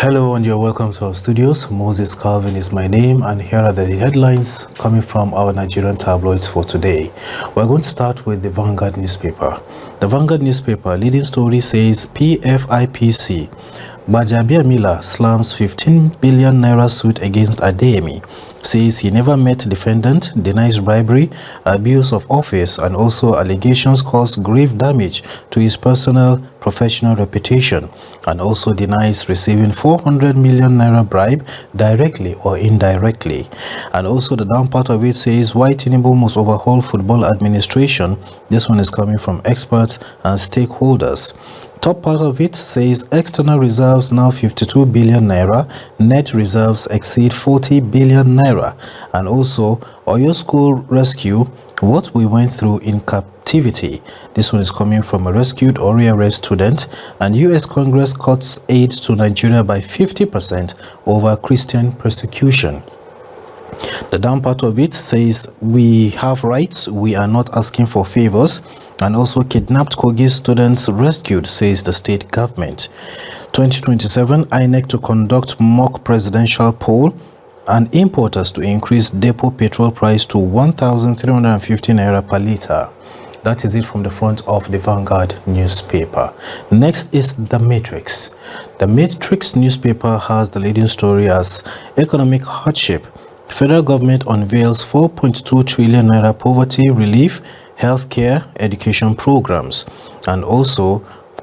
Hello and you're welcome to our studios. Moses Calvin is my name, and here are the headlines coming from our Nigerian tabloids for today. We're going to start with the Vanguard newspaper. The Vanguard newspaper leading story says PFIPC Gbajabiamila slams 15 billion naira suit against Adeyemi, says he never met defendant, denies bribery, abuse of office, and also allegations caused grave damage to his personal professional reputation, and also denies receiving 400 million naira bribe directly or indirectly. And also the down part of it says why Tinubu must overhaul football administration. This one is coming from experts and stakeholders. Top part of it says external reserves now 52 billion naira, net reserves exceed 40 billion naira, and also Oyo School rescue, what we went through in captivity. This one is coming from a rescued or rearrest student. And US Congress cuts aid to Nigeria by 50% over Christian persecution. The down part of it says we have rights, we are not asking for favors. And also kidnapped Kogi students rescued, says the state government. 2027 INEC to conduct mock presidential poll, and importers to increase depot petrol price to 1,350 naira per litre. That is it from the front of the Vanguard newspaper. Next is The Matrix. The Matrix newspaper has the leading story as economic hardship. Federal government unveils 4.2 trillion naira poverty relief, healthcare, education programs, and also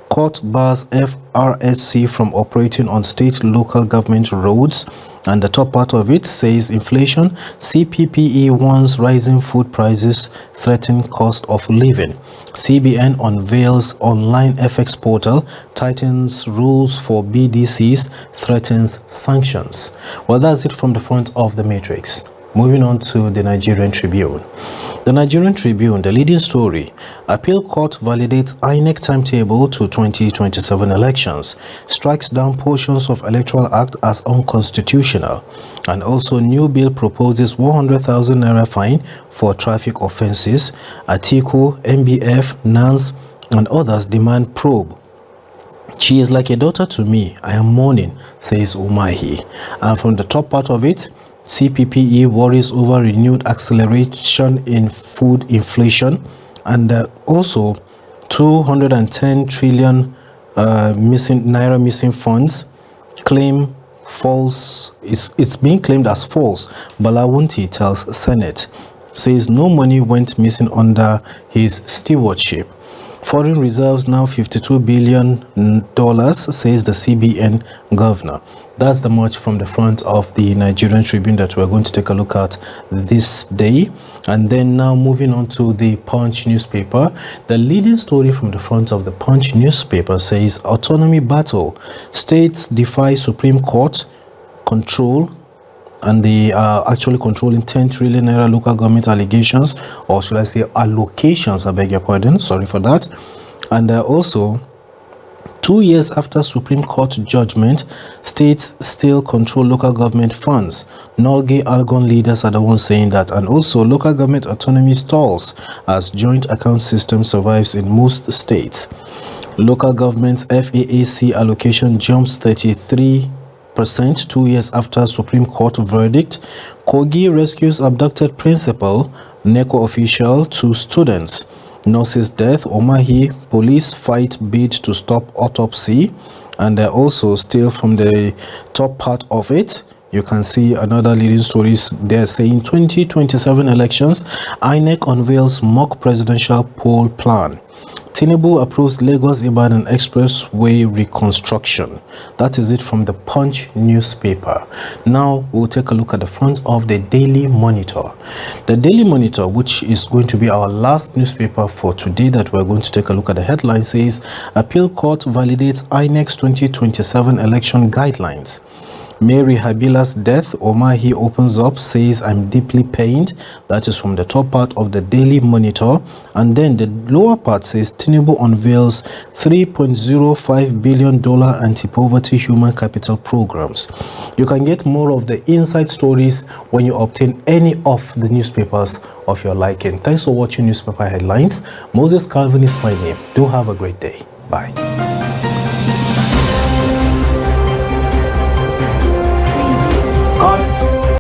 court bars FRSC from operating on state local government roads. And the top part of it says inflation, CPPE warns rising food prices threaten cost of living. CBN unveils online FX portal, tightens rules for BDCs, threatens sanctions. Well, that's it from the front of the Matrix. Moving on to the Nigerian Tribune. The Nigerian Tribune, the leading story, appeal court validates INEC timetable to 2027 elections, strikes down portions of Electoral Act as unconstitutional, and also new bill proposes 100,000 naira fine for traffic offences. Atiku, MBF, NANS, and others demand probe. She is like a daughter to me, I am mourning, says Umahi. And from the top part of it, CPPE worries over renewed acceleration in food inflation, and also 210 trillion missing funds claim false. It's being claimed as false. Balawunti tells Senate, says no money went missing under his stewardship. Foreign reserves now $52 billion, says the CBN governor. That's the much from the front of the Nigerian Tribune that we're going to take a look at this day. And then now moving on to the Punch newspaper. The leading story from the front of the Punch newspaper says autonomy battle. States defy Supreme Court control, and they are actually controlling 10 trillion naira local government allegations, or should I say allocations, I beg your pardon, sorry for that. And also 2 years after Supreme Court judgment, states still control local government funds. Nolge Algon leaders are the ones saying that. And also local government autonomy stalls as joint account system survives in most states. Local government's FAAC allocation jumps 33% 2 years after Supreme Court verdict. Kogi rescues abducted principal, NECO official to students. Nurse's death, Omahi, police fight bid to stop autopsy. And also still from the top part of it, you can see another leading stories there saying 2027 elections, INEC unveils mock presidential poll plan. Tinubu approves Lagos-Ibadan Expressway reconstruction. That is it from the Punch newspaper. Now we'll take a look at the front of the Daily Monitor. The Daily Monitor, which is going to be our last newspaper for today that we're going to take a look at the headline, says Appeal Court validates INEC's 2027 election guidelines. Mary Habila's death, Omahi opens up, says I'm deeply pained. That is from the top part of the Daily Monitor. And then the lower part says Tinubu unveils $3.05 billion anti-poverty human capital programs. You can get more of the inside stories when you obtain any of the newspapers of your liking. Thanks for watching Newspaper Headlines. Moses Calvin is my name. Do have a great day. Bye.